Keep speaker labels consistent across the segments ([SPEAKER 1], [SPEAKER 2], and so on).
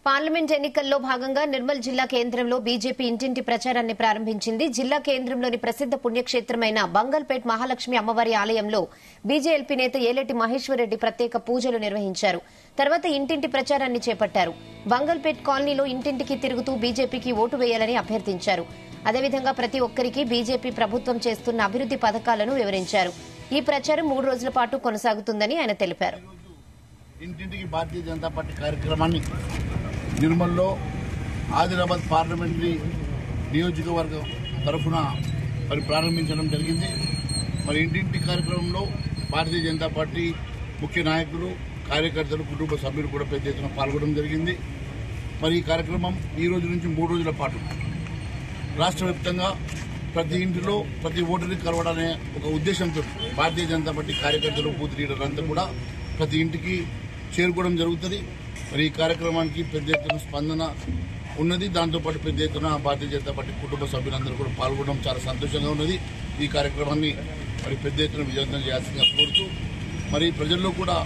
[SPEAKER 1] Parliament ఎన్నికల్లో భాగంగా నిర్మల్ జిల్లా కేంద్రంలో బీజేపీ ఇంటింటి ప్రచారాన్ని ప్రారంభించింది. జిల్లా కేంద్రంలోని ప్రసిద్ద పుణ్యక్షేత్రమైన బంగల్పేట్ మహాలక్ష్మి అమ్మవారి ఆలయంలో బీజేఎల్పీ నేత ఏలేటి మహేశ్వర్రెడ్డి ప్రత్యేక పూజలు నిర్వహించారు. తర్వాత ఇంటింటి ప్రచారాన్ని చేపట్టారు. బంగల్పేట్ కాలనీలో ఇంటింటికి తిరుగుతూ బీజేపీకి ఓటు వేయాలని అభ్యర్థించారు. అదేవిధంగా ప్రతి ఒక్కరికి బీజేపీ ప్రభుత్వం చేస్తున్న అభివృద్ది పథకాలను వివరించారు. ఈ ప్రచారం 3 రోజుల పాటు కొనసాగుతుందని ఆయన తెలిపారు.
[SPEAKER 2] ఇంటింటికి భారతీయ జనతా పార్టీ కార్యక్రమాన్ని నిర్మల్లో ఆదిలాబాద్ పార్లమెంటరీ నియోజకవర్గం తరఫున ప్రారంభించడం జరిగింది. ఇంటింటి కార్యక్రమంలో భారతీయ జనతా పార్టీ ముఖ్య నాయకులు, కార్యకర్తలు, కుటుంబ సభ్యులు కూడా పెద్ద ఎత్తున పాల్గొనడం జరిగింది. ఈ కార్యక్రమం ఈ రోజు నుంచి 3 రోజుల పాటు రాష్ట్ర వ్యాప్తంగా ప్రతి ఇంటిలో ప్రతి ఓటర్ని కలవడనే ఒక ఉద్దేశంతో భారతీయ జనతా పార్టీ కార్యకర్తలు, బూత్ లీడర్లంతా కూడా ప్రతి ఇంటికి చేరుకోవడం జరుగుతుంది. ఈ కార్యక్రమానికి పెద్ద ఎత్తున స్పందన ఉన్నది. దాంతోపాటు పెద్ద ఎత్తున భారతీయ జనతా పార్టీ కుటుంబ సభ్యులందరూ కూడా పాల్గొనడం చాలా సంతోషంగా ఉన్నది. ఈ కార్యక్రమాన్ని పెద్ద ఎత్తున విజయవంతం చేయాల్సిందిగా కోరుతూ ప్రజల్లో కూడా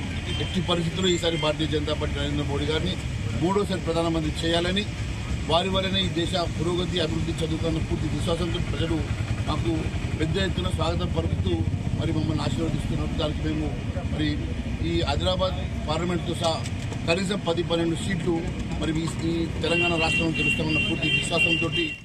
[SPEAKER 2] ఎట్టి పరిస్థితుల్లో ఈసారి భారతీయ జనతా పార్టీ నరేంద్ర మోడీ గారిని 3వ ప్రధానమంత్రి చేయాలని, వారి వల్లనే ఈ దేశ పురోగతి, అభివృద్ధి చదువుతున్న పూర్తి విశ్వాసంతో ప్రజలు మాకు పెద్ద ఎత్తున స్వాగతం పలుకుతూ మమ్మల్ని ఆశీర్వదిస్తున్నారు. దానికి మేము ఈ ఆదిలాబాద్ పార్లమెంట్తో సహా కనీసం 10-12 సీట్లు ఈ తెలంగాణ రాష్ట్రంలో గెలుస్తామన్న పూర్తి విశ్వాసంతో